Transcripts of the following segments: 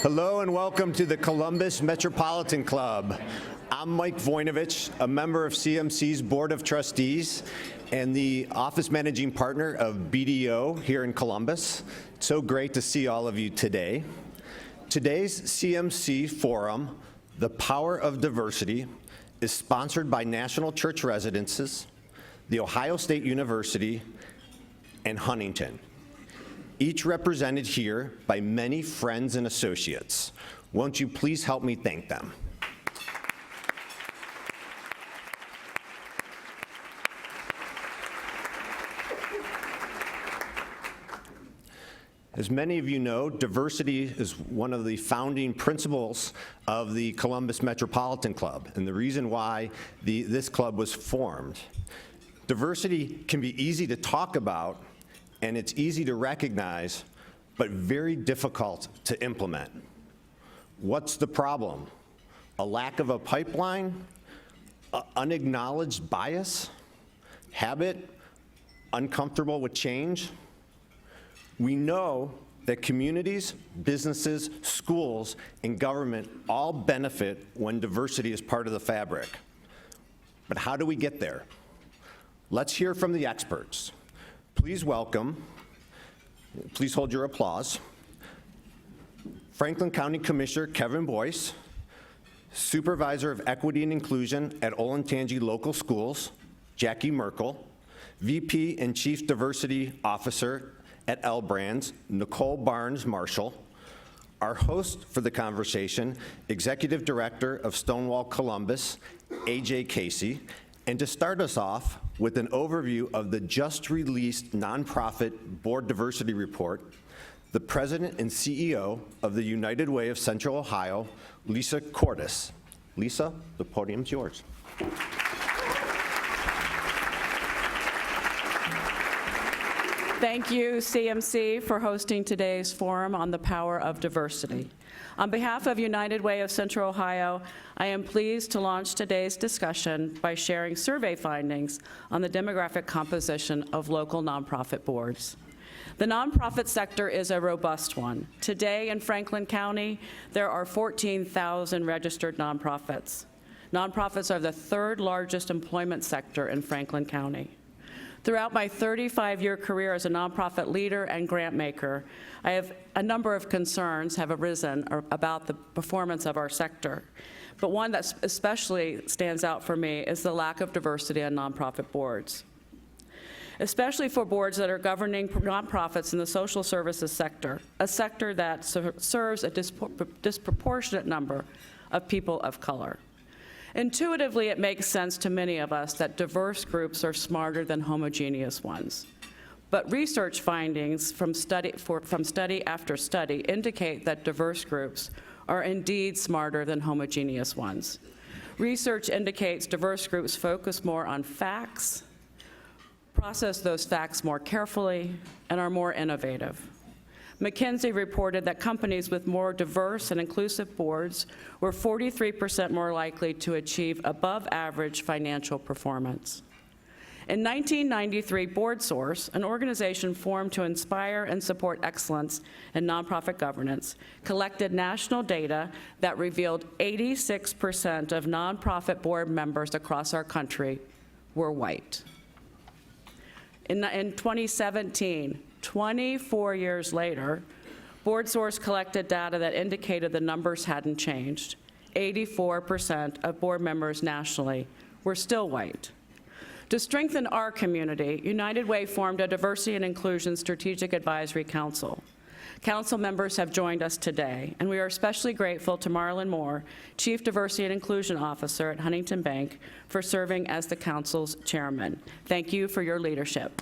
Hello and welcome to the Columbus Metropolitan Club. I'm Mike Voinovich, a member of CMC's Board of Trustees and the Office Managing Partner of BDO here in Columbus. It's so great to see all of you today. Today's CMC Forum, The Power of Diversity, is sponsored by National Church Residences, The Ohio State University, and Huntington, each represented here by many friends and associates. Won't you please help me thank them? As many of you know, diversity is one of the founding principles of the Columbus Metropolitan Club, and the reason why this club was formed. Diversity can be easy to talk about, and it's easy to recognize, but very difficult to implement. What's the problem? A lack of a pipeline? Unacknowledged bias? Habit? Uncomfortable with change? We know that communities, businesses, schools, and government all benefit when diversity is part of the fabric. But how do we get there? Let's hear from the experts. Please welcome, please hold your applause, Franklin County Commissioner Kevin Boyce, Supervisor of Equity and Inclusion at Olentangy Local Schools, Jackie Merkle, VP and Chief Diversity Officer at L Brands, Nichole Barnes-Marshall, our host for the conversation, Executive Director of Stonewall Columbus, AJ Casey, and to start us off with an overview of the just released nonprofit board diversity report, the President and CEO of the United Way of Central Ohio, Lisa Cordes. Lisa, the podium's yours. Thank you, CMC, for hosting today's forum on the power of diversity. On behalf of United Way of Central Ohio, I am pleased to launch today's discussion by sharing survey findings on the demographic composition of local nonprofit boards. The nonprofit sector is a robust one. Today in Franklin County, there are 14,000 registered nonprofits. Nonprofits are the third largest employment sector in Franklin County. Throughout my 35-year career as a nonprofit leader and grant maker, I have a number of concerns have arisen about the performance of our sector. But one that especially stands out for me is the lack of diversity on nonprofit boards, especially for boards that are governing nonprofits in the social services sector, a sector that serves a disproportionate number of people of color. Intuitively, it makes sense to many of us that diverse groups are smarter than homogeneous ones. But research findings from study after study indicate that diverse groups are indeed smarter than homogeneous ones. Research indicates diverse groups focus more on facts, process those facts more carefully, and are more innovative. McKinsey reported that companies with more diverse and inclusive boards were 43% more likely to achieve above-average financial performance. In 1993, BoardSource, an organization formed to inspire and support excellence in nonprofit governance, collected national data that revealed 86% of nonprofit board members across our country were white. In 2017, 24 years later, BoardSource collected data that indicated the numbers hadn't changed. 84% of board members nationally were still white. To strengthen our community, United Way formed a Diversity and Inclusion Strategic Advisory Council. Council members have joined us today, and we are especially grateful to Marlon Moore, Chief Diversity and Inclusion Officer at Huntington Bank, for serving as the council's chairman. Thank you for your leadership.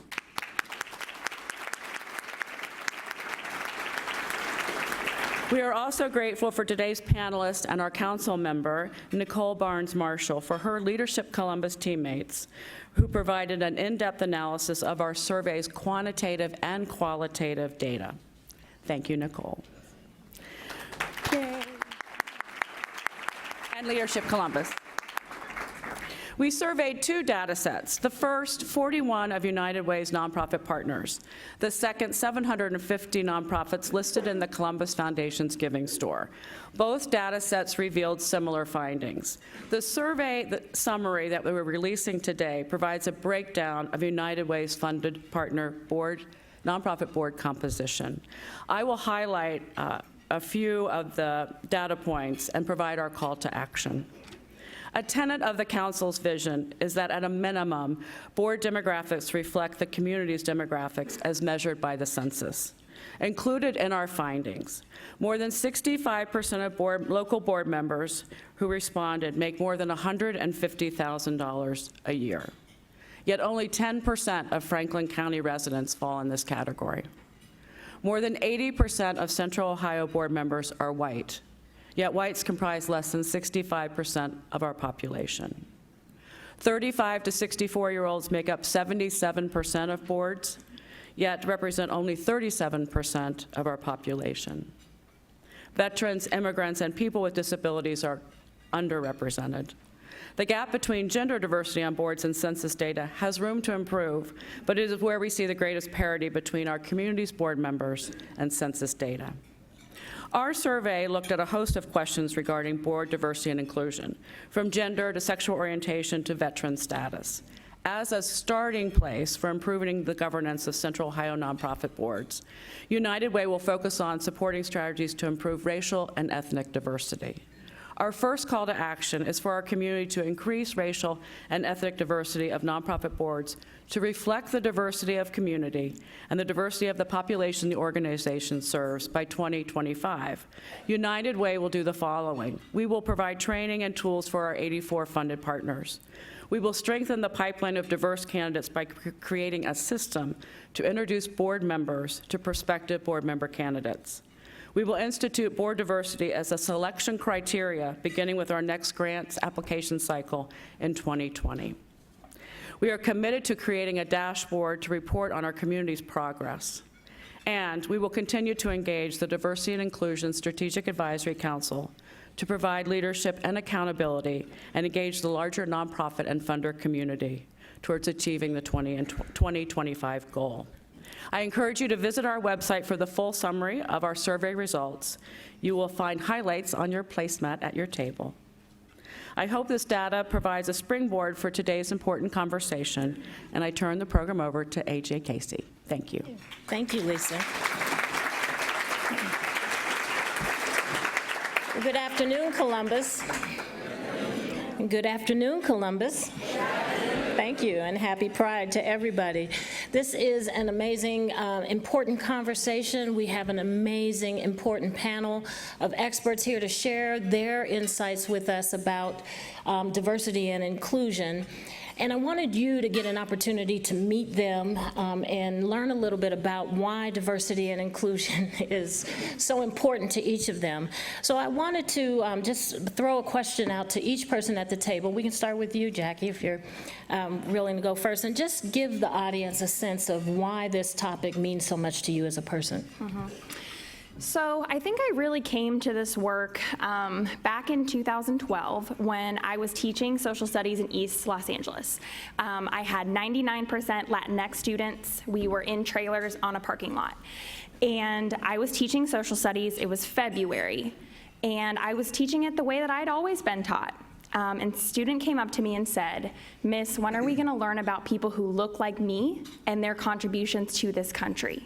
We are also grateful for today's panelist and our council member, Nichole Barnes-Marshall, for her leadership Columbus teammates, who provided an in-depth analysis of our survey's quantitative and qualitative data. Thank you, Nichole. Yay. And Leadership Columbus. We surveyed 2 data sets. The first, 41 of United Way's nonprofit partners. The second, 750 nonprofits listed in the Columbus Foundation's Giving Store. Both data sets revealed similar findings. The survey summary that we were releasing today provides a breakdown of United Way's funded partner nonprofit board composition. I will highlight a few of the data points and provide our call to action. A tenet of the Council's vision is that at a minimum, board demographics reflect the community's demographics as measured by the census. Included in our findings, more than 65% of local board members who responded make more than $150,000 a year. Yet only 10% of Franklin County residents fall in this category. More than 80% of Central Ohio board members are white. Yet whites comprise less than 65% of our population. 35 to 64-year-olds make up 77% of boards, yet represent only 37% of our population. Veterans, immigrants, and people with disabilities are underrepresented. The gap between gender diversity on boards and census data has room to improve, but it is where we see the greatest parity between our community's board members and census data. Our survey looked at a host of questions regarding board diversity and inclusion, from gender to sexual orientation to veteran status. As a starting place for improving the governance of Central Ohio nonprofit boards, United Way will focus on supporting strategies to improve racial and ethnic diversity. Our first call to action is for our community to increase racial and ethnic diversity of nonprofit boards to reflect the diversity of community and the diversity of the population the organization serves by 2025. United Way will do the following. We will provide training and tools for our 84 funded partners. We will strengthen the pipeline of diverse candidates by creating a system to introduce board members to prospective board member candidates. We will institute board diversity as a selection criteria beginning with our next grants application cycle in 2020. We are committed to creating a dashboard to report on our community's progress. And we will continue to engage the Diversity and Inclusion Strategic Advisory Council to provide leadership and accountability and engage the larger nonprofit and funder community towards achieving the 2025 goal. I encourage you to visit our website for the full summary of our survey results. You will find highlights on your placemat at your table. I hope this data provides a springboard for today's important conversation, and I turn the program over to A.J. Casey. Thank you. Thank you, Lisa. Good afternoon, Columbus. Good afternoon, Columbus. Thank you, and happy Pride to everybody. This is an amazing, important conversation. We have an amazing, important panel of experts here to share their insights with us about diversity and inclusion. And I wanted you to get an opportunity to meet them and learn a little bit about why diversity and inclusion is so important to each of them. So I wanted to just throw a question out to each person at the table. We can start with you, Jackie, if you're willing to go first, and just give the audience a sense of why this topic means so much to you as a person. Mm-hmm. So I think I really came to this work back in 2012 when I was teaching social studies in East Los Angeles. I had 99% Latinx students. We were in trailers on a parking lot. And I was teaching social studies. It was February. And I was teaching it the way that I'd always been taught. And a student came up to me and said, "Miss, when are we going to learn about people who look like me and their contributions to this country?"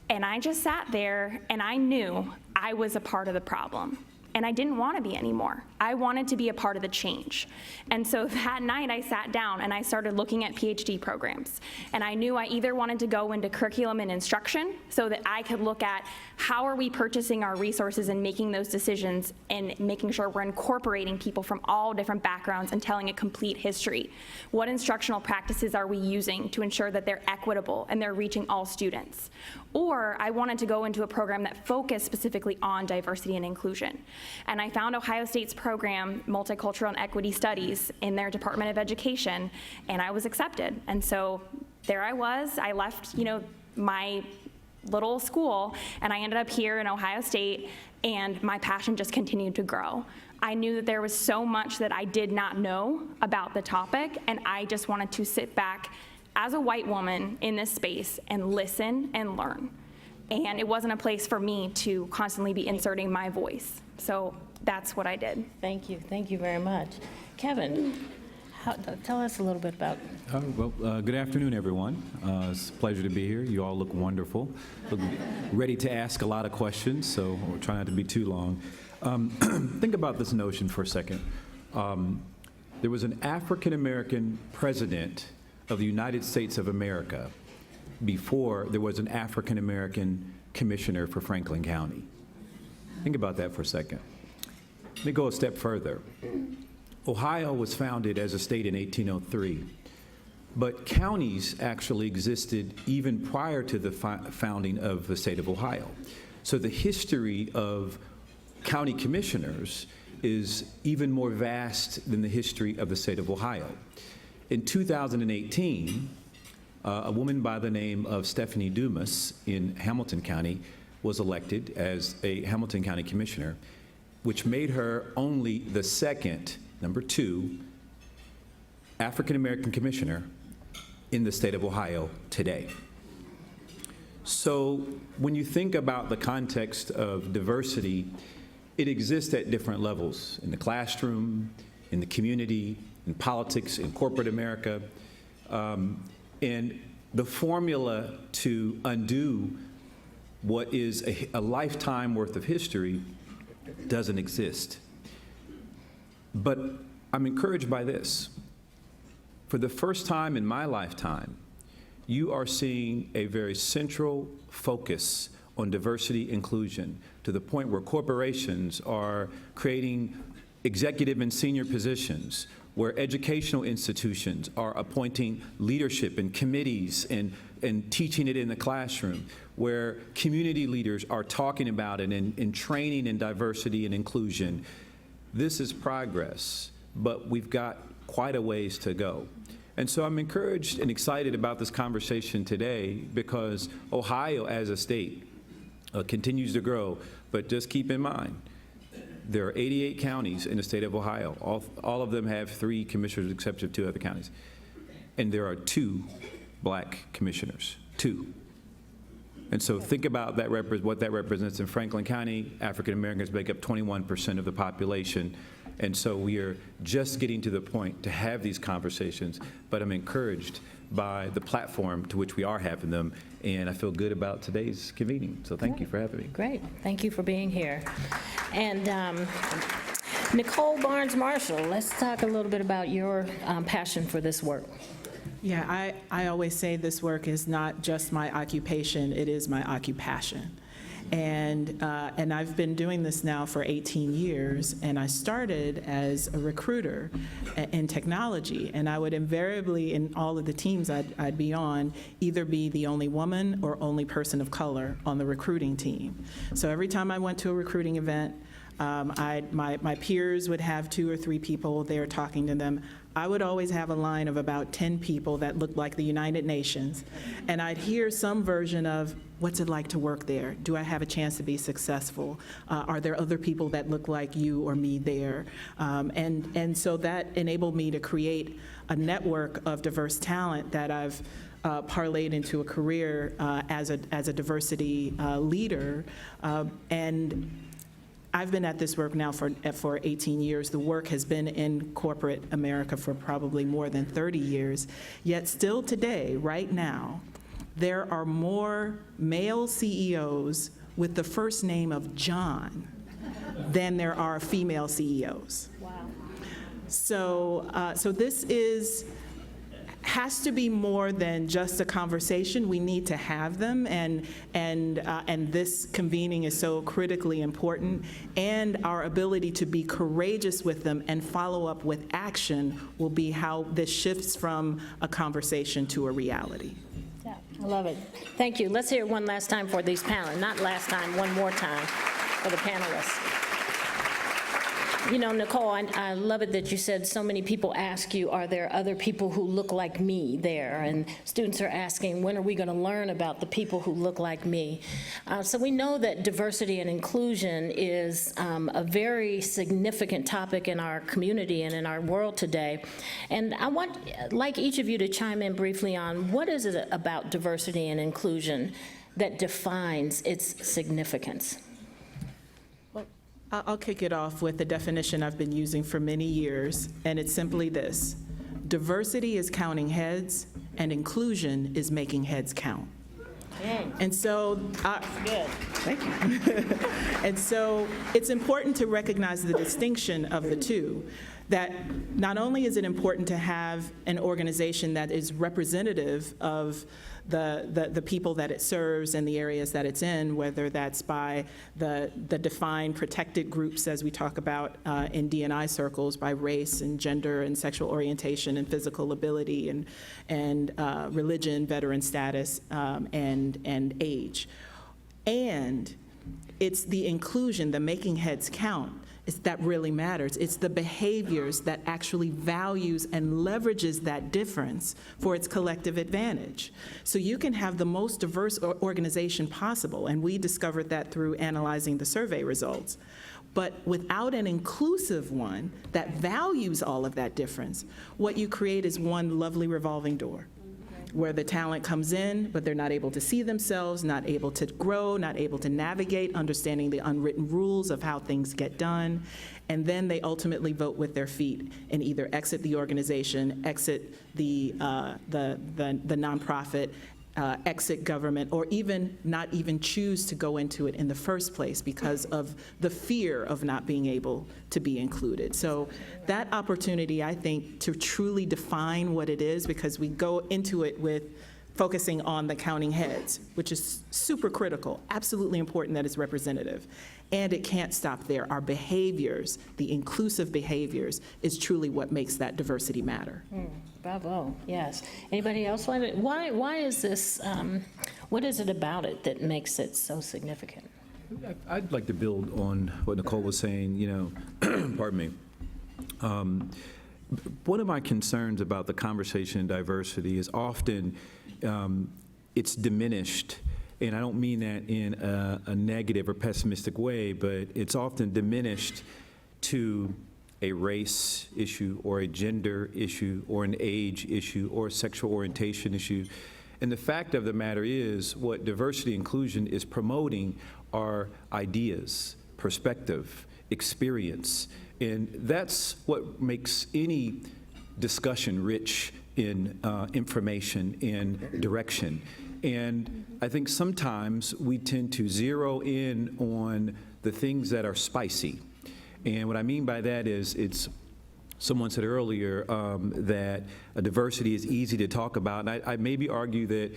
And I just sat there and I knew I was a part of the problem. And I didn't want to be anymore. I wanted to be a part of the change. And so that night I sat down and I started looking at PhD programs. And I knew I either wanted to go into curriculum and instruction so that I could look at how are we purchasing our resources and making those decisions and making sure we're incorporating people from all different backgrounds and telling a complete history. What instructional practices are we using to ensure that they're equitable and they're reaching all students? Or I wanted to go into a program that focused specifically on diversity and inclusion. And I found Ohio State's program, Multicultural and Equity Studies, in their Department of Education, and I was accepted. And so there I was. I left, my little school, and I ended up here in Ohio State, and my passion just continued to grow. I knew that there was so much that I did not know about the topic, and I just wanted to sit back as a white woman in this space and listen and learn. And it wasn't a place for me to constantly be inserting my voice. So that's what I did. Thank you very much. Kevin, tell us a little bit about. Good afternoon, everyone. It's a pleasure to be here. You all look wonderful. Look ready to ask a lot of questions, so we'll try not to be too long. Think about this notion for a second. There was an African-American president of the United States of America before there was an African-American commissioner for Franklin County. Think about that for a second. Let me go a step further. Ohio was founded as a state in 1803, but counties actually existed even prior to the founding of the state of Ohio. So the history of county commissioners is even more vast than the history of the state of Ohio. In 2018, a woman by the name of Stephanie Dumas in Hamilton County was elected as a Hamilton County Commissioner, which made her only the second, number 2, African-American commissioner in the state of Ohio today. So when you think about the context of diversity, it exists at different levels, in the classroom, in the community, in politics, in corporate America. And the formula to undo what is a lifetime worth of history doesn't exist. But I'm encouraged by this. For the first time in my lifetime, you are seeing a very central focus on diversity inclusion to the point where corporations are creating executive and senior positions, where educational institutions are appointing leadership and committees and teaching it in the classroom, where community leaders are talking about it and training in diversity and inclusion. This is progress, but we've got quite a ways to go. And so I'm encouraged and excited about this conversation today because Ohio as a state continues to grow, but just keep in mind, there are 88 counties in the state of Ohio. All of them have 3 commissioners except for 2 other counties. And there are 2 black commissioners, 2. And so think about that what that represents in Franklin County. African Americans make up 21% of the population. And so we are just getting to the point to have these conversations, but I'm encouraged by the platform to which we are having them, and I feel good about today's convening. So thank you for having me. Great. Thank you for being here. And Nichole Barnes-Marshall, let's talk a little bit about your passion for this work. Yeah, I always say this work is not just my occupation, it is my occupation. And I've been doing this now for 18 years, and I started as a recruiter in technology, and I would invariably, in all of the teams I'd be on, either be the only woman or only person of color on the recruiting team. So every time I went to a recruiting event, my peers would have 2 or 3 people there talking to them. I would always have a line of about 10 people that looked like the United Nations, and I'd hear some version of, what's it like to work there? Do I have a chance to be successful? Are there other people that look like you or me there? And so that enabled me to create a network of diverse talent that I've parlayed into a career as a diversity leader. And I've been at this work now for 18 years. The work has been in corporate America for probably more than 30 years. Yet still today, right now, there are more male CEOs with the first name of John than there are female CEOs. Wow. So this has to be more than just a conversation. We need to have them, and this convening is so critically important, and our ability to be courageous with them and follow up with action will be how this shifts from a conversation to a reality. Yeah, I love it. Thank you. Let's hear it one last time for these panelists. Not last time, one more time for the panelists. You know, Nichole, I love it that you said so many people ask you, are there other people who look like me there? And students are asking, when are we going to learn about the people who look like me? So we know that diversity and inclusion is a very significant topic in our community and in our world today. And I want, like each of you, to chime in briefly on what is it about diversity and inclusion that defines its significance? I'll kick it off with the definition I've been using for many years, and it's simply this: diversity is counting heads, and inclusion is making heads count. And so, Good. thank you. And so it's important to recognize the distinction of the two, that not only is it important to have an organization that is representative of the people that it serves and the areas that it's in, whether that's by the defined protected groups, as we talk about in D&I circles, by race and gender and sexual orientation and physical ability and religion, veteran status, and age. And it's the inclusion, the making heads count, that really matters. It's the behaviors that actually values and leverages that difference for its collective advantage. So you can have the most diverse organization possible, and we discovered that through analyzing the survey results. But without an inclusive one that values all of that difference, what you create is one lovely revolving door, where the talent comes in, but they're not able to see themselves, not able to grow, not able to navigate, understanding the unwritten rules of how things get done. And then they ultimately vote with their feet and either exit the organization, exit the nonprofit, exit government, or even not even choose to go into it in the first place because of the fear of not being able to be included. So that opportunity, I think, to truly define what it is, because we go into it with focusing on the counting heads, which is super critical, absolutely important that it's representative. And it can't stop there. Our behaviors, the inclusive behaviors, is truly what makes that diversity matter. Bravo, yes. Anybody else? Why is this, what is it about it that makes it so significant? I'd like to build on what Nichole was saying, pardon me. One of my concerns about the conversation in diversity is often it's diminished, and I don't mean that in a negative or pessimistic way, but it's often diminished to a race issue or a gender issue or an age issue or a sexual orientation issue. And the fact of the matter is, what diversity inclusion is promoting are ideas, perspective, experience. And that's what makes any discussion rich in information and direction. And I think sometimes we tend to zero in on the things that are spicy. And what I mean by that is, someone said earlier that diversity is easy to talk about. And I maybe argue that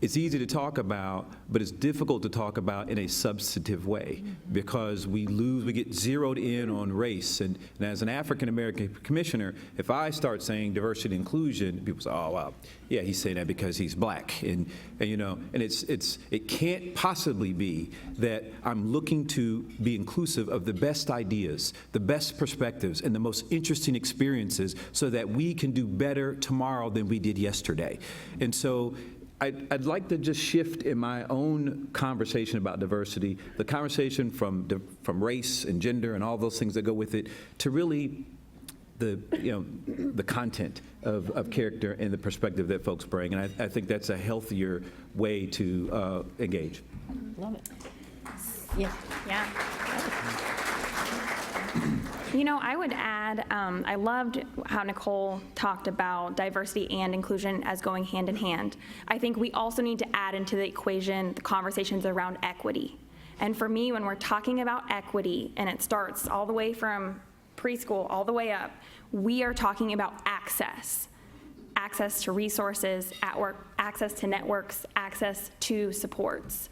it's easy to talk about, but it's difficult to talk about in a substantive way, because we get zeroed in on race. And as an African-American commissioner, if I start saying diversity and inclusion, people say, oh, wow, yeah, he's saying that because he's black. And it can't possibly be that I'm looking to be inclusive of the best ideas, the best perspectives, and the most interesting experiences so that we can do better tomorrow than we did yesterday. And so I'd like to just shift in my own conversation about diversity, the conversation from race and gender and all those things that go with it, to really the content of character and the perspective that folks bring. And I think that's a healthier way to engage. Love it. Yeah. Yeah. I would add, I loved how Nichole talked about diversity and inclusion as going hand in hand. I think we also need to add into the equation the conversations around equity. And for me, when we're talking about equity, and it starts all the way from preschool all the way up, we are talking about access to resources, access to networks, access to supports.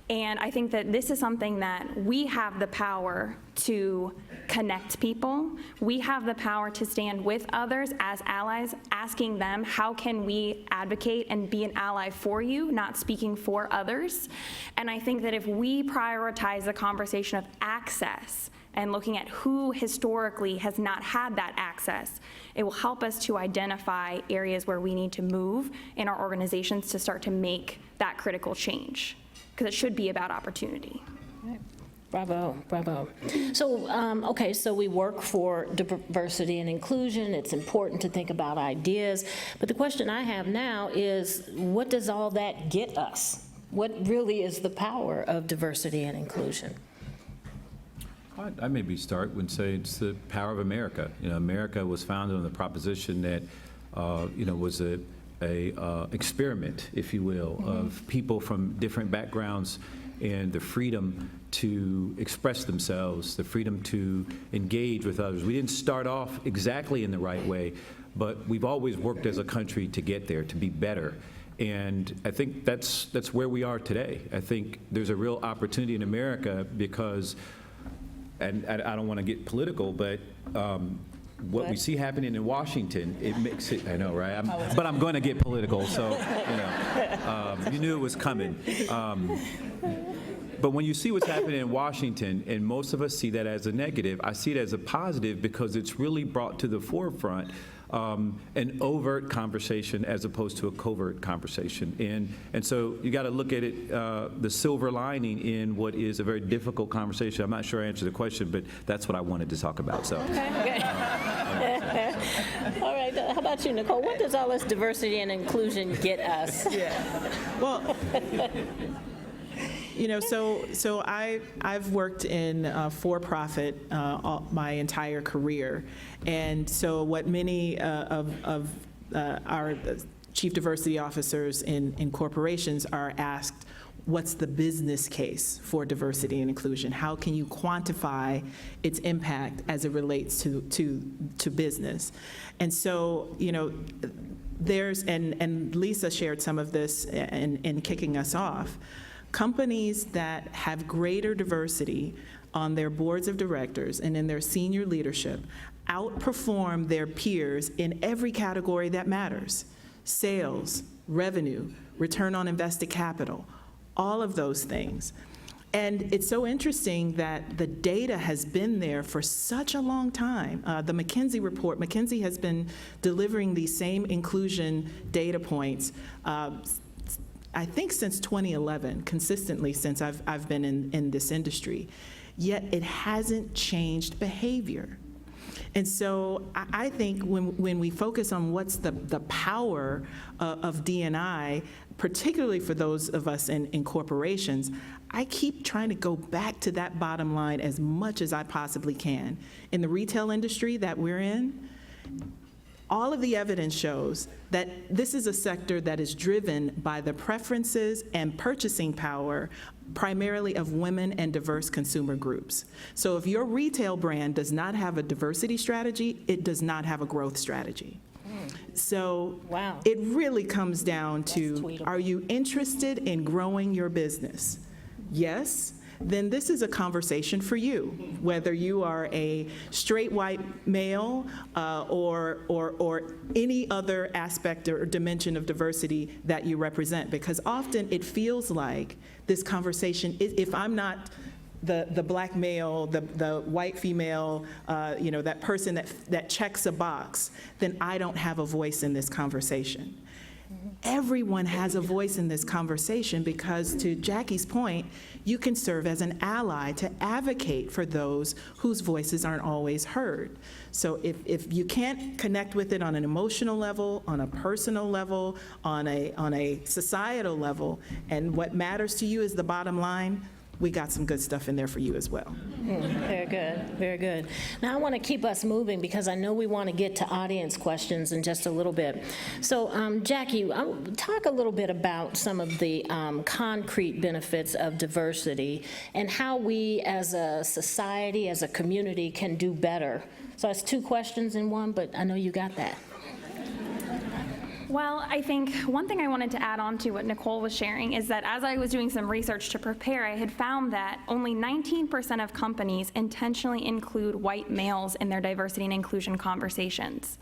And I think that this is something that we have the power to connect people. We have the power to stand with others as allies, asking them, how can we advocate and be an ally for you, not speaking for others? And I think that if we prioritize the conversation of access and looking at who historically has not had that access, it will help us to identify areas where we need to move in our organizations to start to make that critical change, because it should be about opportunity. Bravo, bravo. So, okay, so we work for diversity and inclusion. It's important to think about ideas. But the question I have now is, what does all that get us? What really is the power of diversity and inclusion? I maybe start and say it's the power of America. You know, America was founded on the proposition that, was a experiment, if you will, of people from different backgrounds and the freedom to express themselves, the freedom to engage with others. We didn't start off exactly in the right way, but we've always worked as a country to get there, to be better. And I think that's where we are today. I think there's a real opportunity in America because, and I don't want to get political, but what we see happening in Washington, it makes it, I know, right? But I'm going to get political, so, you knew it was coming. But when you see what's happening in Washington, and most of us see that as a negative, I see it as a positive because it's really brought to the forefront an overt conversation as opposed to a covert conversation. And so you got to look at it, the silver lining in what is a very difficult conversation. I'm not sure I answered the question, but that's what I wanted to talk about. So. Okay. All right, how about you, Nichole? What does all this diversity and inclusion get us? Well, so I've worked in for-profit my entire career, and so what many of our chief diversity officers in corporations are asked, what's the business case for diversity and inclusion? How can you quantify its impact as it relates to business? And so, there's, and Lisa shared some of this in kicking us off, companies that have greater diversity on their boards of directors and in their senior leadership outperform their peers in every category that matters: sales, revenue, return on invested capital, all of those things. And it's so interesting that the data has been there for such a long time. The McKinsey report, McKinsey has been delivering these same inclusion data points I think since 2011, consistently since I've been in this industry, yet it hasn't changed behavior. And so I think when we focus on what's the power of D&I, particularly for those of us in corporations, I keep trying to go back to that bottom line as much as I possibly can. In the retail industry that we're in, all of the evidence shows that this is a sector that is driven by the preferences and purchasing power primarily of women and diverse consumer groups. So if your retail brand does not have a diversity strategy, it does not have a growth strategy. So wow. It really comes down to, are you interested in growing your business? Yes. Then this is a conversation for you, whether you are a straight white male or any other aspect or dimension of diversity that you represent. Because often it feels like this conversation, if I'm not the black male, the white female, that person that checks a box, then I don't have a voice in this conversation. Everyone has a voice in this conversation because, to Jackie's point, you can serve as an ally to advocate for those whose voices aren't always heard. So if you can't connect with it on an emotional level, on a personal level, on a societal level, and what matters to you is the bottom line, we got some good stuff in there for you as well. Very good, very good. Now I want to keep us moving because I know we want to get to audience questions in just a little bit. So Jackie, talk a little bit about some of the concrete benefits of diversity and how we as a society, as a community, can do better. So it's two questions in one, but I know you got that. Well, I think one thing I wanted to add on to what Nichole was sharing is that as I was doing some research to prepare, I had found that only 19% of companies intentionally include white males in their diversity and inclusion conversations.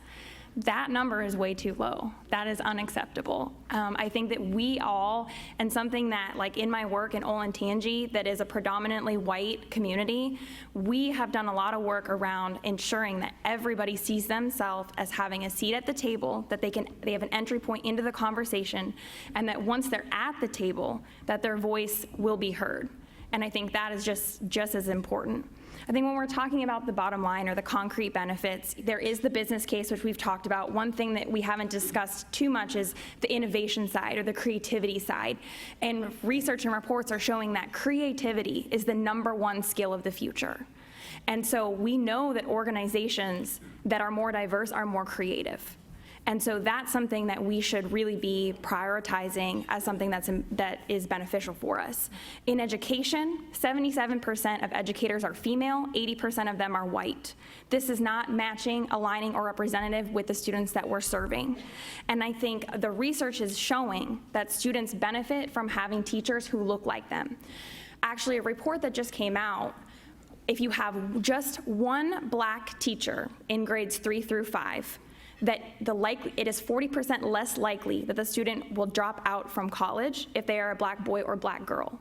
that number is way too low. That is unacceptable. I think that we all, and something that, like in my work in Olentangy, that is a predominantly white community, we have done a lot of work around ensuring that everybody sees themselves as having a seat at the table, that they have an entry point into the conversation, and that once they're at the table, that their voice will be heard. And I think that is just as important. I think when we're talking about the bottom line or the concrete benefits, there is the business case, which we've talked about. One thing that we haven't discussed too much is the innovation side or the creativity side. And research and reports are showing that creativity is the #1 skill of the future. And so we know that organizations that are more diverse are more creative. And so that's something that we should really be prioritizing as something that is beneficial for us. In education, 77% of educators are female, 80% of them are white. This is not matching, aligning, or representative with the students that we're serving. And I think the research is showing that students benefit from having teachers who look like them. Actually, a report that just came out, if you have just one black teacher in grades 3 through 5, that it is 40% less likely that the student will drop out from college if they are a black boy or black girl.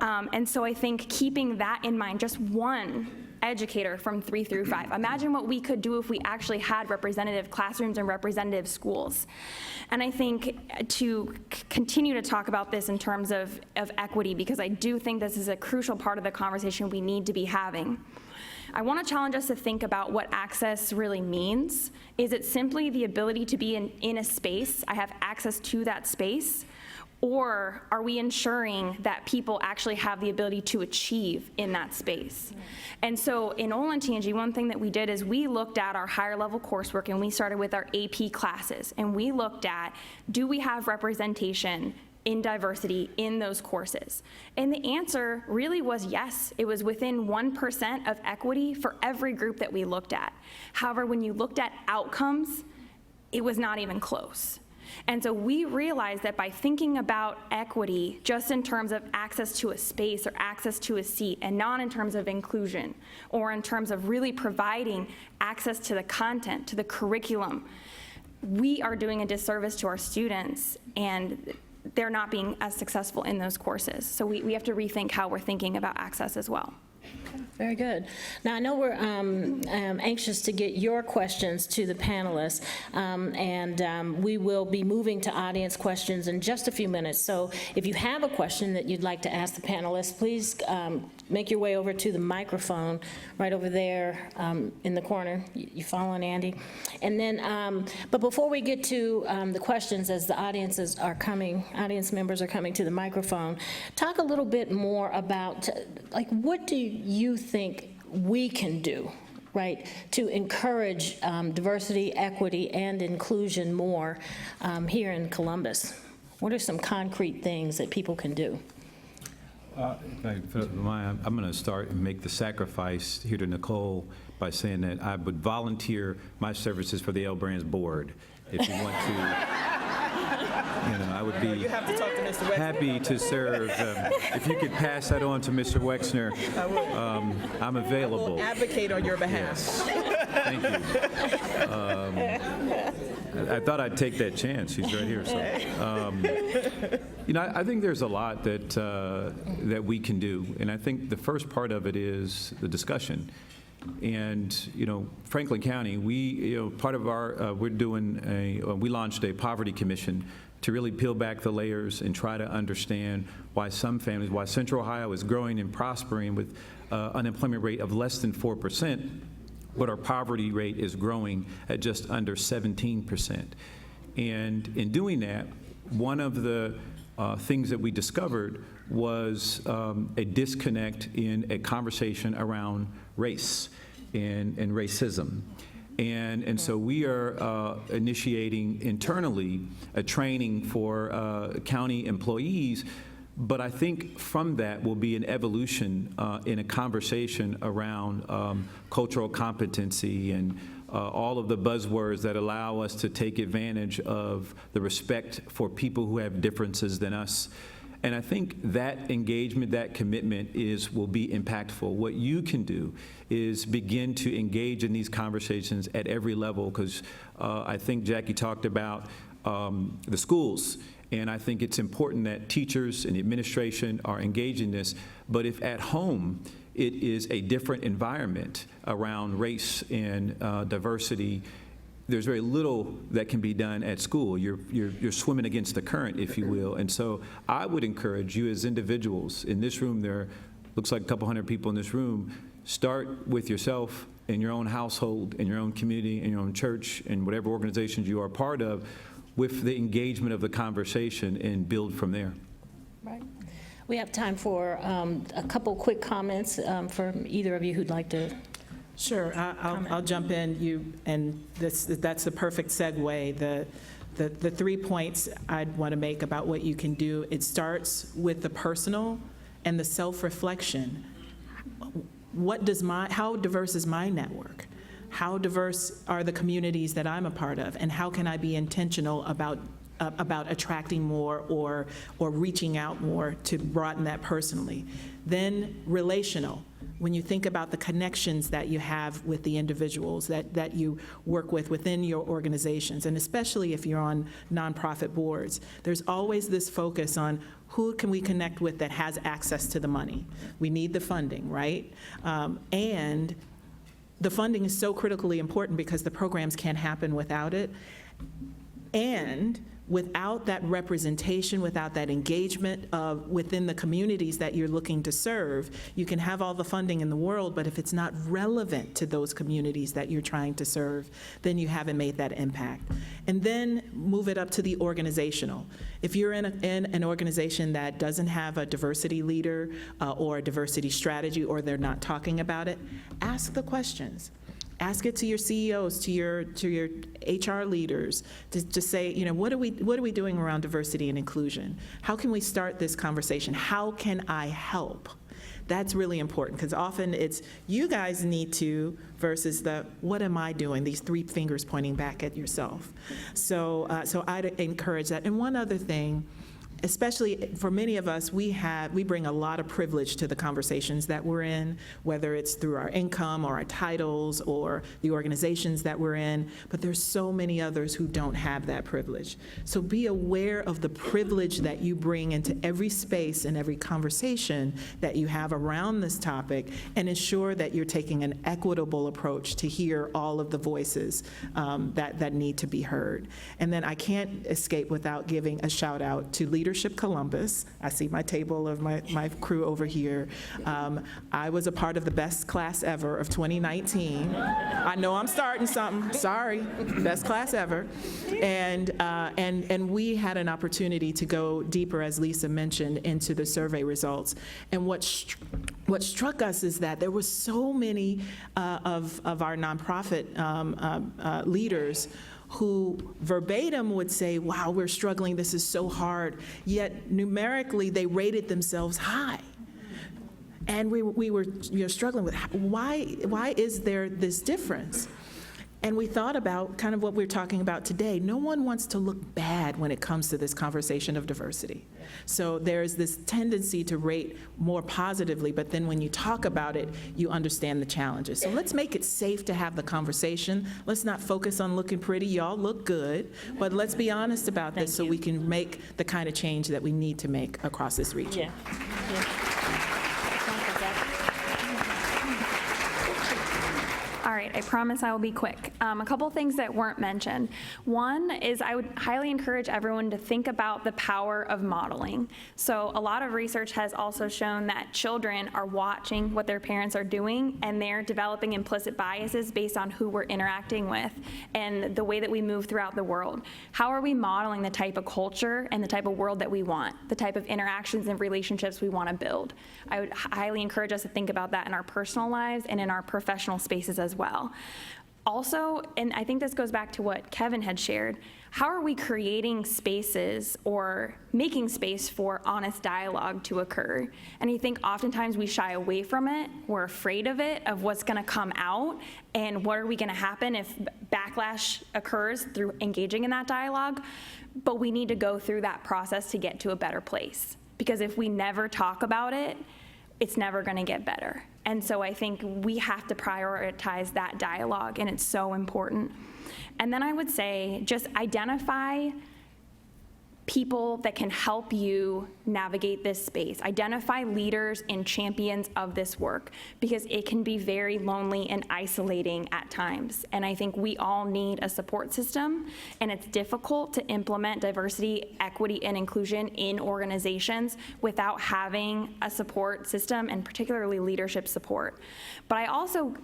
And so I think keeping that in mind, just one educator from 3 through 5. Imagine what we could do if we actually had representative classrooms and representative schools. And I think to continue to talk about this in terms of equity, because I do think this is a crucial part of the conversation we need to be having. I want to challenge us to think about what access really means. Is it simply the ability to be in a space, I have access to that space, or are we ensuring that people actually have the ability to achieve in that space? And so in Olentangy, one thing that we did is we looked at our higher level coursework, and we started with our AP classes, and we looked at, do we have representation in diversity in those courses? And the answer really was yes. It was within 1% of equity for every group that we looked at. However, when you looked at outcomes, it was not even close. And so we realized that by thinking about equity just in terms of access to a space or access to a seat, and not in terms of inclusion or in terms of really providing access to the content, to the curriculum, we are doing a disservice to our students, and they're not being as successful in those courses. So we have to rethink how we're thinking about access as well. Very good. Now, I know we're anxious to get your questions to the panelists, and we will be moving to audience questions in just a few minutes. So if you have a question that you'd like to ask the panelists, please make your way over to the microphone right over there in the corner. You following, Andy? And then, but before we get to the questions, as the audience members are coming to the microphone, talk a little bit more about, like, what do you think we can do, right, to encourage diversity, equity, and inclusion more here in Columbus? What are some concrete things that people can do? If you don't mind, I'm going to start and make the sacrifice here to Nichole by saying that I would volunteer my services for the L Brands board. If you want to, I would be You have to talk to Mr. Wexner. happy to serve. If you could pass that on to Mr. Wexner, I'm available. Advocate on your behalf. Thank you. I thought I'd take that chance. He's right here. So, I think there's a lot that we can do, and I think the first part of it is the discussion. And Franklin County, part of our we launched a poverty commission to really peel back the layers and try to understand why Central Ohio is growing and prospering with unemployment rate of less than 4%, but our poverty rate is growing at just under 17%. And in doing that, one of the things that we discovered was a disconnect in a conversation around race and racism. And so we are initiating internally a training for county employees, but I think from that will be an evolution in a conversation around cultural competency and all of the buzzwords that allow us to take advantage of the respect for people who have differences than us. And I think that engagement, that commitment will be impactful. What you can do is begin to engage in these conversations at every level, because I think Jackie talked about the schools, and I think it's important that teachers and administration are engaged in this. But if at home it is a different environment around race and diversity, there's very little that can be done at school. You're swimming against the current, if you will. And so I would encourage you as individuals in this room, there looks like a couple hundred people in this room, start with yourself in your own household, in your own community, in your own church, and whatever organizations you are part of, with the engagement of the conversation, and build from there. Right. We have time for a couple quick comments from either of you who'd like to. Sure, I'll jump in. That's the perfect segue. The 3 points I'd want to make about what you can do. It starts with the personal and the self-reflection. How diverse is my network? How diverse are the communities that I'm a part of? And how can I be intentional about attracting more or reaching out more to broaden that personally? Then relational. When you think about the connections that you have with the individuals that you work with within your organizations, and especially if you're on nonprofit boards, there's always this focus on who can we connect with that has access to the money. We need the funding, right? And the funding is so critically important because the programs can't happen without it. And without that representation, without that engagement within the communities that you're looking to serve, you can have all the funding in the world, but if it's not relevant to those communities that you're trying to serve, then you haven't made that impact. And then move it up to the organizational. If you're in an organization that doesn't have a diversity leader or a diversity strategy, or they're not talking about it, ask the questions. Ask it to your CEOs, to your HR leaders, to say, what are we doing around diversity and inclusion? How can we start this conversation? How can I help? That's really important, because often it's you guys need to versus the what am I doing? These 3 fingers pointing back at yourself. So I'd encourage that. And one other thing, especially for many of us, we bring a lot of privilege to the conversations that we're in, whether it's through our income or our titles or the organizations that we're in, but there's so many others who don't have that privilege. So be aware of the privilege that you bring into every space and every conversation that you have around this topic, and ensure that you're taking an equitable approach to hear all of the voices that need to be heard. And then I can't escape without giving a shout out to Leadership Columbus. I see my table of my crew over here. I was a part of the best class ever of 2019. I know I'm starting something, sorry, best class ever. And we had an opportunity to go deeper, as Lisa mentioned, into the survey results. And what struck us is that there were so many of our nonprofit leaders who verbatim would say, wow, we're struggling, this is so hard, yet numerically they rated themselves high. And we were struggling with, why is there this difference? And we thought about kind of what we're talking about today. No one wants to look bad when it comes to this conversation of diversity. So there's this tendency to rate more positively, but then when you talk about it, you understand the challenges. So let's make it safe to have the conversation. Let's not focus on looking pretty. Y'all look good, but let's be honest about this so we can make the kind of change that we need to make across this region. Yeah. All right, I promise I will be quick. A couple things that weren't mentioned. One is I would highly encourage everyone to think about the power of modeling. So a lot of research has also shown that children are watching what their parents are doing, and they're developing implicit biases based on who we're interacting with and the way that we move throughout the world. How are we modeling the type of culture and the type of world that we want, the type of interactions and relationships we want to build? I would highly encourage us to think about that in our personal lives and in our professional spaces as well. Also, and I think this goes back to what Kevin had shared, how are we creating spaces or making space for honest dialogue to occur? And I think oftentimes we shy away from it, we're afraid of it, of what's gonna come out, and what are we gonna happen if backlash occurs through engaging in that dialogue, but we need to go through that process to get to a better place. because if we never talk about it, it's never going to get better. And so I think we have to prioritize that dialogue, and it's so important. And then I would say just identify people that can help you navigate this space. Identify leaders and champions of this work, because it can be very lonely and isolating at times. And I think we all need a support system, and it's difficult to implement diversity, equity, and inclusion in organizations without having a support system, and particularly leadership support. But I also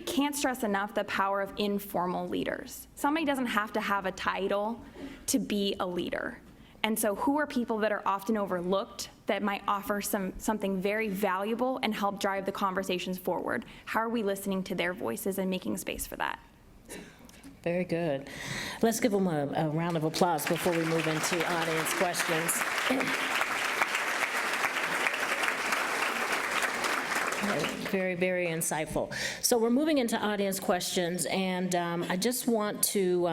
can't stress enough the power of informal leaders. Somebody doesn't have to have a title to be a leader. And so who are people that are often overlooked that might offer something very valuable and help drive the conversations forward? How are we listening to their voices and making space for that? Very good. Let's give them a round of applause before we move into audience questions. Very, very insightful. So we're moving into audience questions, and I just want to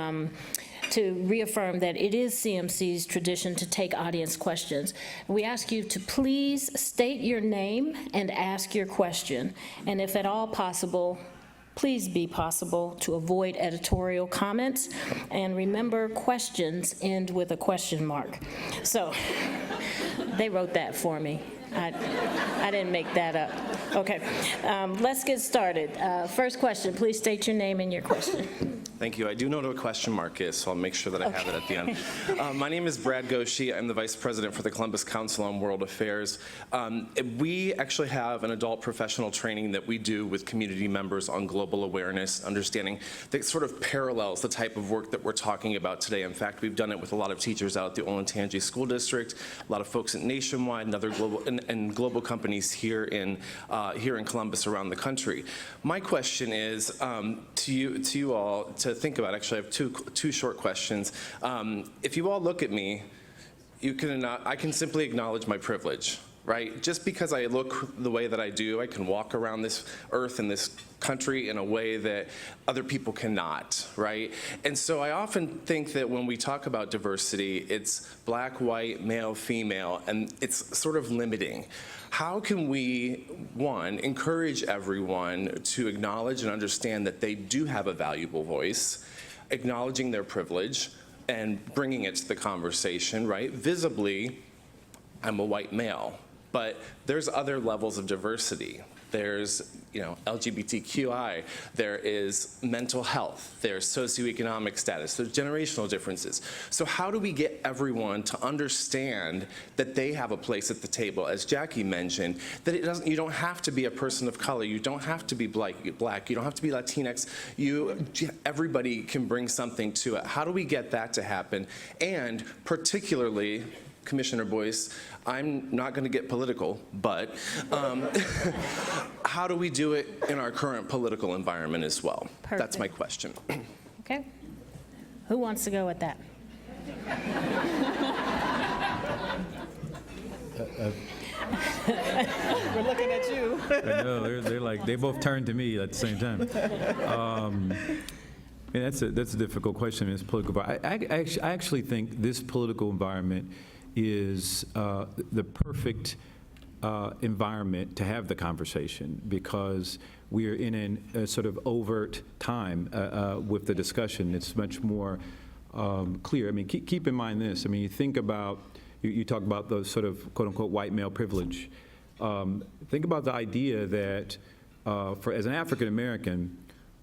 reaffirm that it is CMC's tradition to take audience questions. We ask you to please state your name and ask your question, and if at all possible, please be possible to avoid editorial comments, and remember, questions end with a question mark. So they wrote that for me. I didn't make that up. Okay, let's get started. First question, please state your name and your question. Thank you. I do know what a question mark is, so I'll make sure that I have it at the end. My name is Brad Goshi. I'm the Vice President for the Columbus Council on World Affairs. We actually have an adult professional training that we do with community members on global awareness, understanding that sort of parallels the type of work that we're talking about today. In fact, we've done it with a lot of teachers out at the Olentangy School District, a lot of folks at Nationwide, and other global and global companies here in Columbus around the country. My question is to you all to think about. Actually, I have two short questions. If you all look at me, I can simply acknowledge my privilege, right? Just because I look the way that I do, I can walk around this earth and this country in a way that other people cannot, right? And so I often think that when we talk about diversity, it's black, white, male, female, and it's sort of limiting. How can we, one, encourage everyone to acknowledge and understand that they do have a valuable voice, acknowledging their privilege and bringing it to the conversation, right? Visibly, I'm a white male, but there's other levels of diversity. There's, LGBTQI, there is mental health, there's socioeconomic status, there's generational differences. So how do we get everyone to understand that they have a place at the table, as Jackie mentioned, that you don't have to be a person of color, you don't have to be black, you don't have to be Latinx, everybody can bring something to it. How do we get that to happen? And particularly, Commissioner Boyce, I'm not going to get political, but how do we do it in our current political environment as well? Perfect. That's my question. Okay. Who wants to go with that? We're looking at you. I know, they're like, they both turned to me at the same time. That's a difficult question in this political environment. I actually think this political environment is the perfect environment to have the conversation, because we are in a sort of overt time with the discussion. It's much more clear. I mean, keep in mind this. I mean, you think about, you talk about the sort of quote-unquote white male privilege. Think about the idea that as an African American,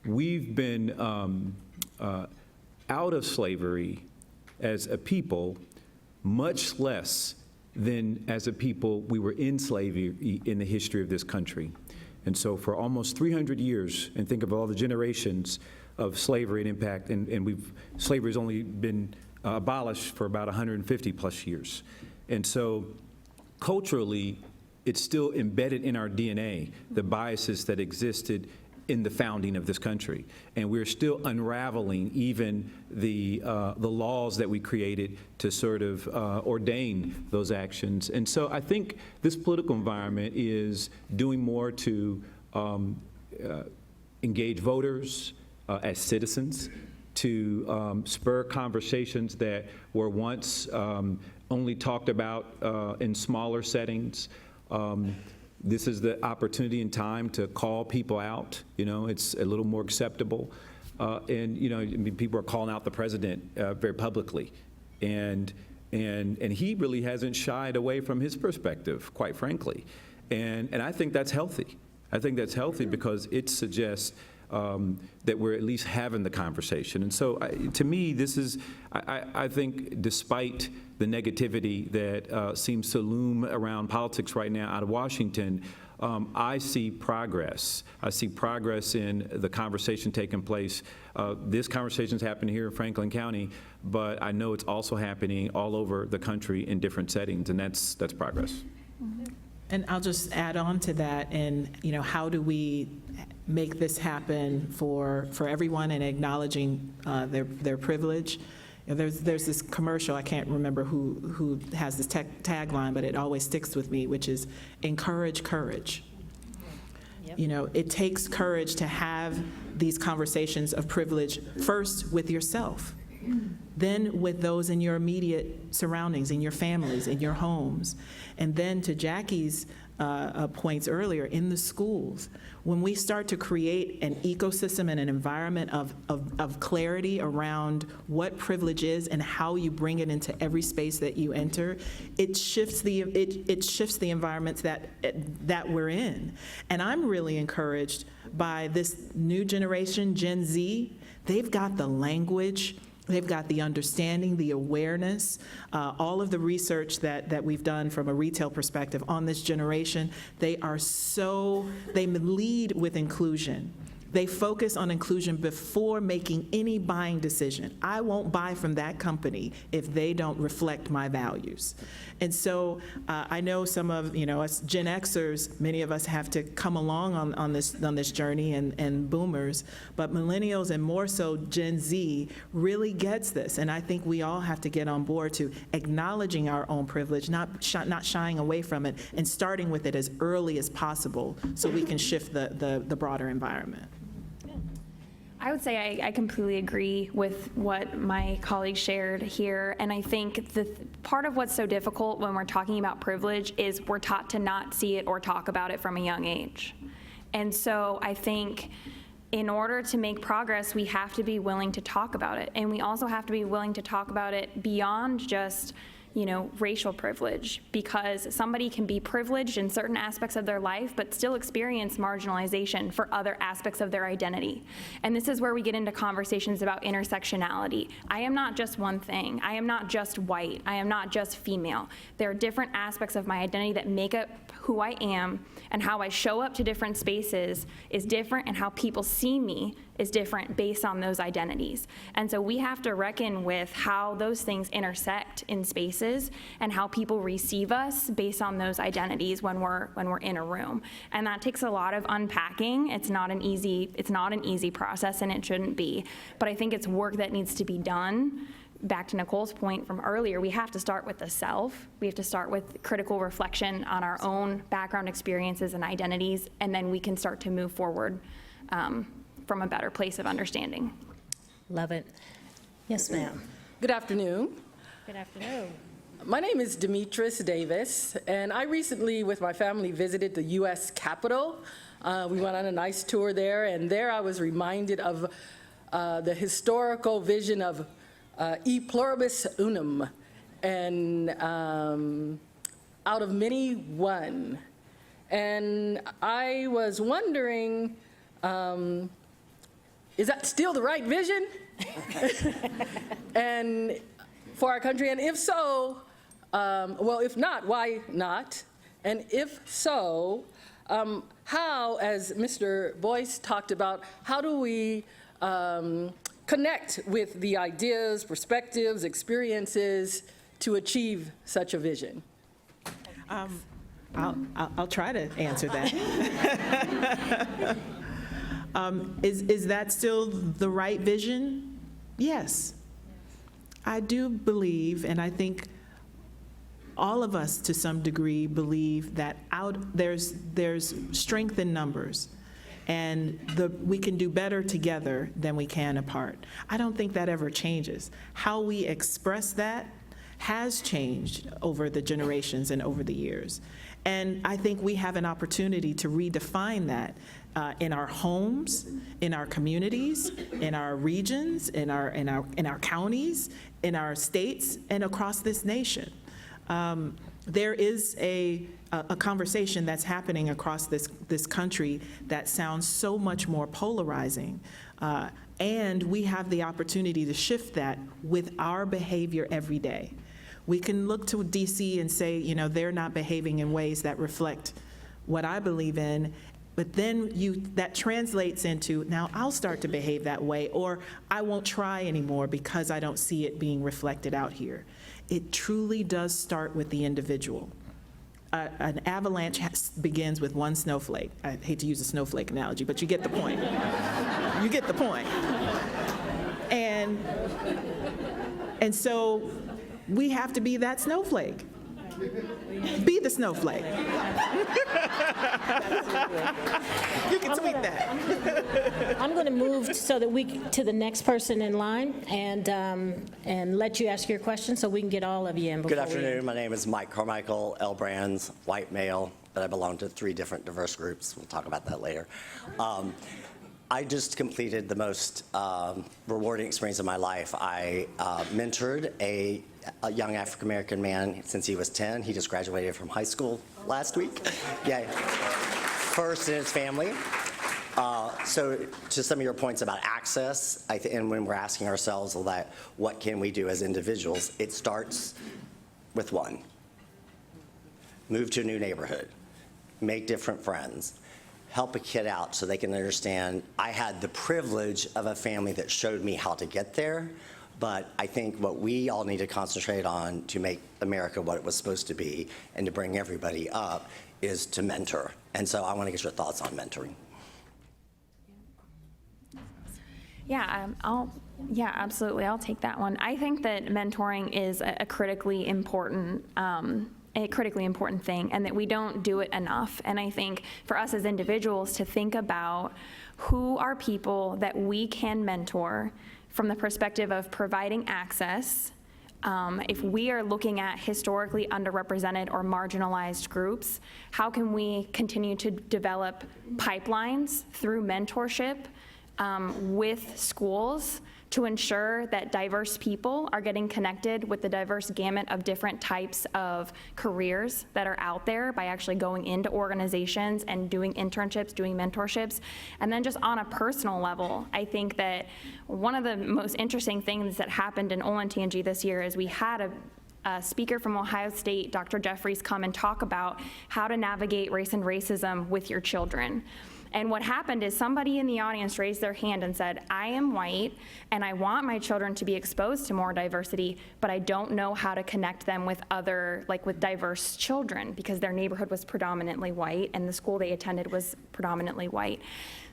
we've been out of slavery as a people much less than as a people we were in slavery in the history of this country. And so for almost 300 years, and think of all the generations of slavery and impact, and slavery's only been abolished for about 150 plus years. And so culturally, it's still embedded in our DNA, the biases that existed in the founding of this country. And we're still unraveling even the laws that we created to sort of ordain those actions. And so I think this political environment is doing more to engage voters as citizens, to spur conversations that were once only talked about in smaller settings. This is the opportunity and time to call people out. You know, it's a little more acceptable. And, you know, I mean, people are calling out the president very publicly. And he really hasn't shied away from his perspective, quite frankly. And I think that's healthy. I think that's healthy because it suggests that we're at least having the conversation. And so, to me, this is, I think, despite the negativity that seems to loom around politics right now out of Washington, I see progress. I see progress in the conversation taking place. This conversation's happening here in Franklin County, but I know it's also happening all over the country in different settings, and that's progress. And I'll just add on to that, and you know, how do we make this happen for everyone and acknowledging their privilege? You know, there's this commercial, I can't remember who has this tagline, but it always sticks with me, which is encourage courage. Yep. You know, it takes courage to have these conversations of privilege, first with yourself, then with those in your immediate surroundings, in your families, in your homes, and then to Jackie's points earlier, in the schools. When we start to create an ecosystem and an environment of clarity around what privilege is and how you bring it into every space that you enter, it shifts the environments that we're in. And I'm really encouraged by this new generation, Gen Z. They've got the language, they've got the understanding, the awareness, all of the research that we've done from a retail perspective on this generation. They lead with inclusion. They focus on inclusion before making any buying decision. I won't buy from that company if they don't reflect my values. And so I know some of, you know, us Gen Xers, many of us have to come along on this journey, and boomers, but millennials and more so Gen Z really gets this. And I think we all have to get on board to acknowledging our own privilege, not shying away from it, and starting with it as early as possible so we can shift the broader environment. I would say I completely agree with what my colleagues shared here, and I think the part of what's so difficult when we're talking about privilege is we're taught to not see it or talk about it from a young age. And so I think in order to make progress, we have to be willing to talk about it, and we also have to be willing to talk about it beyond just, you know, racial privilege, because somebody can be privileged in certain aspects of their life but still experience marginalization for other aspects of their identity. And this is where we get into conversations about intersectionality. I am not just one thing. I am not just white. I am not just female. There are different aspects of my identity that make up who I am, and how I show up to different spaces is different, and how people see me is different based on those identities. And so we have to reckon with how those things intersect in spaces and how people receive us based on those identities when we're in a room. And that takes a lot of unpacking. It's not an easy process, and it shouldn't be. But I think it's work that needs to be done. Back to Nichole's point from earlier, we have to start with the self. We have to start with critical reflection on our own background experiences and identities, and then we can start to move forward from a better place of understanding. Love it. Yes, ma'am. Good afternoon. Good afternoon. My name is Demetris Davis, and I recently, with my family, visited the U.S. Capitol. We went on a nice tour there, and there I was reminded of the historical vision of E pluribus unum, and out of many, one. And I was wondering, is that still the right vision? And for our country, and if so, well, if not, why not? And if so, how, as Mr. Boyce talked about, how do we connect with the ideas, perspectives, experiences to achieve such a vision? I'll try to answer that. Is that still the right vision? Yes. I do believe, and I think all of us to some degree believe that there's strength in numbers, and we can do better together than we can apart. I don't think that ever changes. How we express that, has changed over the generations and over the years. And I think we have an opportunity to redefine that in our homes, in our communities, in our regions, in our counties, in our states, and across this nation. There is a conversation that's happening across this country that sounds so much more polarizing. And we have the opportunity to shift that with our behavior every day. We can look to DC and say, you know, they're not behaving in ways that reflect what I believe in, but then that translates into, now I'll start to behave that way, or I won't try anymore because I don't see it being reflected out here. It truly does start with the individual. An avalanche begins with one snowflake. I hate to use a snowflake analogy, but you get the point. You get the point. And so we have to be that snowflake. Be the snowflake. You can tweet that. I'm going to move so that to the next person in line and let you ask your question so we can get all of you in. Good afternoon. My name is Mike Carmichael, L. Brands, white male, but I belong to 3 different diverse groups. We'll talk about that later. I just completed the most rewarding experience of my life. I mentored a young African-American man since he was 10. He just graduated from high school last week. Yeah, first in his family. So to some of your points about access, and when we're asking ourselves what can we do as individuals, it starts with one. Move to a new neighborhood. Make different friends. Help a kid out so they can understand. I had the privilege of a family that showed me how to get there, but I think what we all need to concentrate on to make America what it was supposed to be and to bring everybody up is to mentor. And so I want to get your thoughts on mentoring. Yeah, absolutely. I'll take that one. I think that mentoring is a critically important thing, and that we don't do it enough. And I think for us as individuals to think about who are people that we can mentor from the perspective of providing access. If we are looking at historically underrepresented or marginalized groups, how can we continue to develop pipelines through mentorship with schools to ensure that diverse people are getting connected with the diverse gamut of different types of careers that are out there by actually going into organizations and doing internships, doing mentorships. And then just on a personal level, I think that one of the most interesting things that happened in Olentangy this year is we had a speaker from Ohio State, Dr. Jeffries, come and talk about how to navigate race and racism with your children. And what happened is somebody in the audience raised their hand and said, I am white and I want my children to be exposed to more diversity, but I don't know how to connect them with with diverse children because their neighborhood was predominantly white and the school they attended was predominantly white.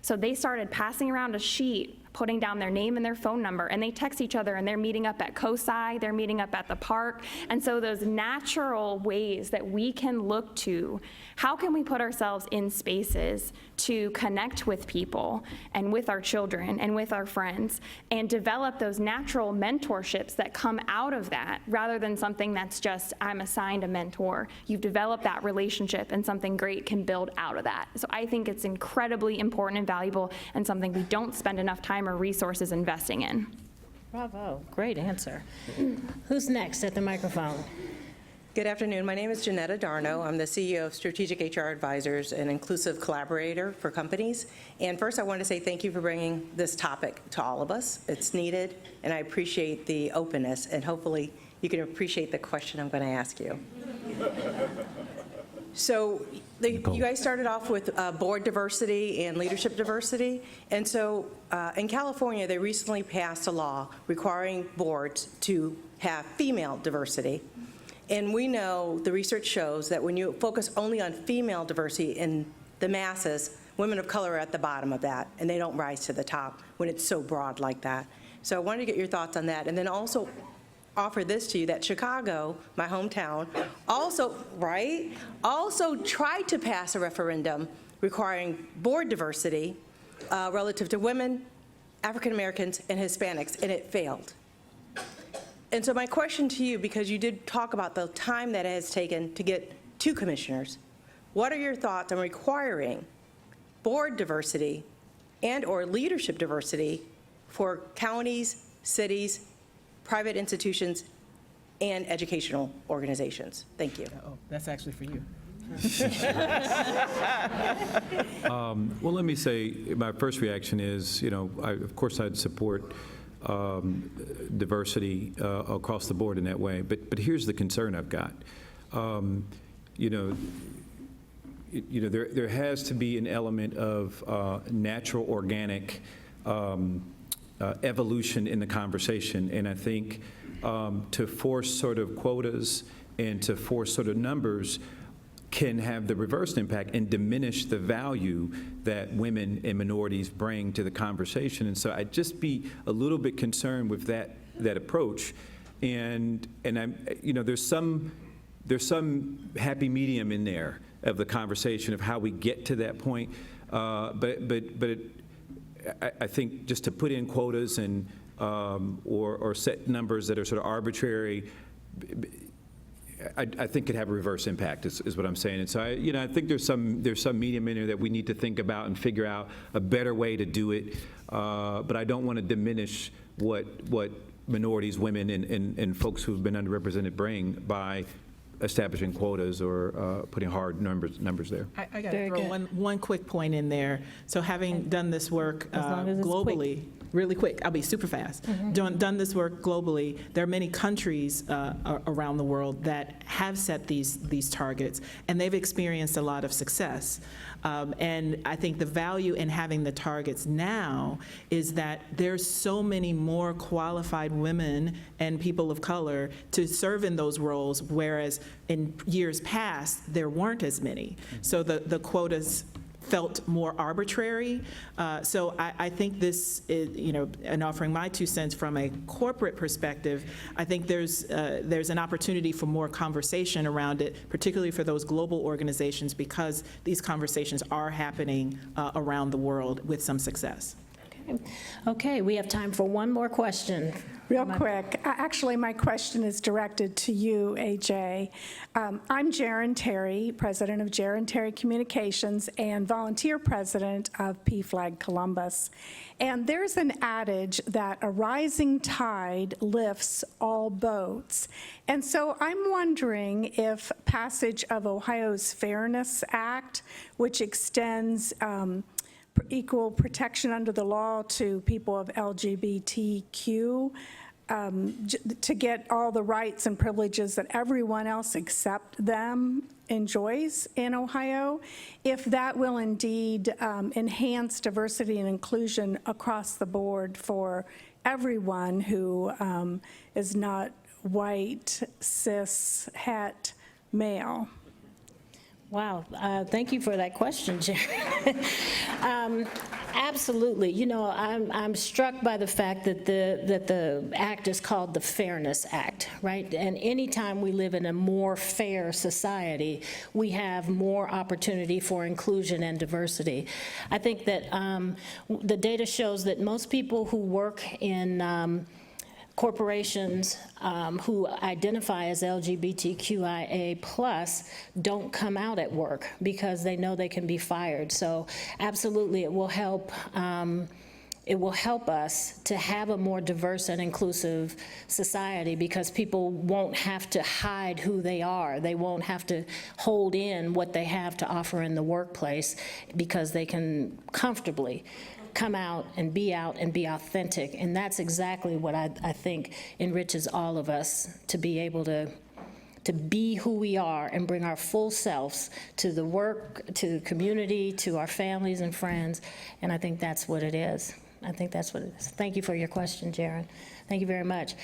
So they started passing around a sheet, putting down their name and their phone number, and they text each other, and they're meeting up at COSI, they're meeting up at the park. And so those natural ways that we can look to, how can we put ourselves in spaces to connect with people and with our children and with our friends and develop those natural mentorships that come out of that, rather than something that's just, I'm assigned a mentor. You've developed that relationship and something great can build out of that. So I think it's incredibly important and valuable and something we don't spend enough time or resources investing in. Bravo, great answer. Who's next at the microphone? Good afternoon. My name is Janetta Darno. I'm the CEO of Strategic HR Advisors, an inclusive collaborator for companies. And first, I want to say thank you for bringing this topic to all of us. It's needed, and I appreciate the openness, and hopefully you can appreciate the question I'm going to ask you. So you guys started off with board diversity and leadership diversity. And so in California, they recently passed a law requiring boards to have female diversity. And we know the research shows that when you focus only on female diversity in the masses, women of color are at the bottom of that, and they don't rise to the top when it's so broad like that. So I wanted to get your thoughts on that. And then also offer this to you, that Chicago, my hometown, also tried to pass a referendum requiring board diversity relative to women, African Americans, and Hispanics, and it failed. And so my question to you, because you did talk about the time that it has taken to get 2 commissioners, what are your thoughts on requiring board diversity and/or leadership diversity for counties, cities, private institutions, and educational organizations? Thank you. Oh, that's actually for you. Well, let me say, my first reaction is, of course I'd support diversity across the board in that way, but here's the concern I've got. There has to be an element of natural, organic evolution in the conversation, and I think to force sort of quotas and to force sort of numbers can have the reverse impact and diminish the value that women and minorities bring to the conversation. And so I'd just be a little bit concerned with that approach. And I'm, there's some happy medium in there of the conversation of how we get to that point. But I think just to put in quotas and or set numbers that are sort of arbitrary, I think could have a reverse impact, is what I'm saying. And so I think there's some medium in there that we need to think about and figure out a better way to do it. But I don't want to diminish what minorities, women, and folks who've been underrepresented bring by establishing quotas or putting hard numbers there. I got to throw one quick point in there. So having done this work globally, really quick, I'll be super fast. Done this work globally, there are many countries around the world that have set these targets, and they've experienced a lot of success. And I think the value in having the targets now is that there's so many more qualified women and people of color to serve in those roles, whereas in years past, there weren't as many. So the quotas felt more arbitrary. So I think this is, and offering my 2 cents from a corporate perspective, I think there's an opportunity for more conversation around it, particularly for those global organizations, because these conversations are happening around the world with some success. Okay, we have time for one more question. Real quick, actually, my question is directed to you, AJ. I'm Jaron Terry, president of Jaron Terry Communications and volunteer president of PFLAG Columbus. And there's an adage that a rising tide lifts all boats. And so I'm wondering if passage of Ohio's Fairness Act, which extends equal protection under the law to people of LGBTQ, to get all the rights and privileges that everyone else except them enjoys in Ohio, if that will indeed enhance diversity and inclusion across the board for everyone who is not white, cis, het, male. Wow, thank you for that question, Jared. Absolutely. I'm struck by the fact that the act is called the Fairness Act, right? And anytime we live in a more fair society, we have more opportunity for inclusion and diversity. I think that the data shows that most people who work in corporations who identify as LGBTQIA+ don't come out at work because they know they can be fired. So absolutely, it will help. It will help us to have a more diverse and inclusive society because people won't have to hide who they are. They won't have to hold in what they have to offer in the workplace because they can comfortably come out and be authentic. And that's exactly what I think enriches all of us, to be able to be who we are and bring our full selves to the work, to the community, to our families and friends. And I think that's what it is. I think that's what it is. Thank you for your question, Jaron. Thank you very much.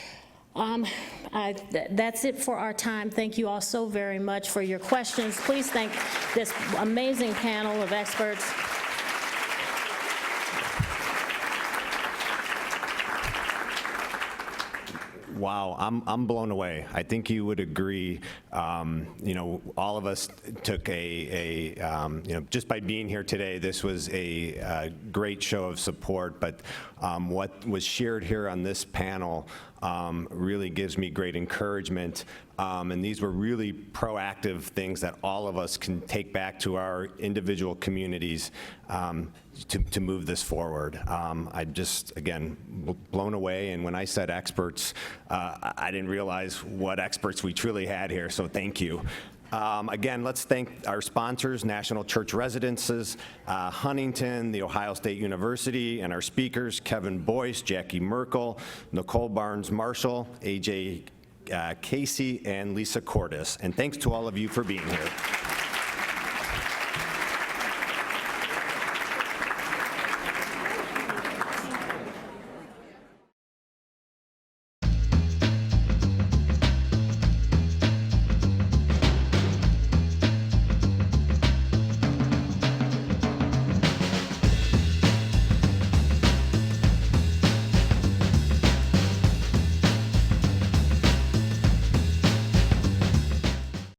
That's it for our time. Thank you all so very much for your questions. Please thank this amazing panel of experts. Wow, I'm blown away. I think you would agree. All of us took just by being here today, this was a great show of support. But what was shared here on this panel really gives me great encouragement. And these were really proactive things that all of us can take back to our individual communities to move this forward. I just, again, blown away, and when I said experts, I didn't realize what experts we truly had here, so thank you. Again, let's thank our sponsors, National Church Residences, Huntington, The Ohio State University, and our speakers, Kevin Boyce, Jackie Merkle, Nichole Barnes-Marshall, AJ Casey, and Lisa Cordes. And thanks to all of you for being here.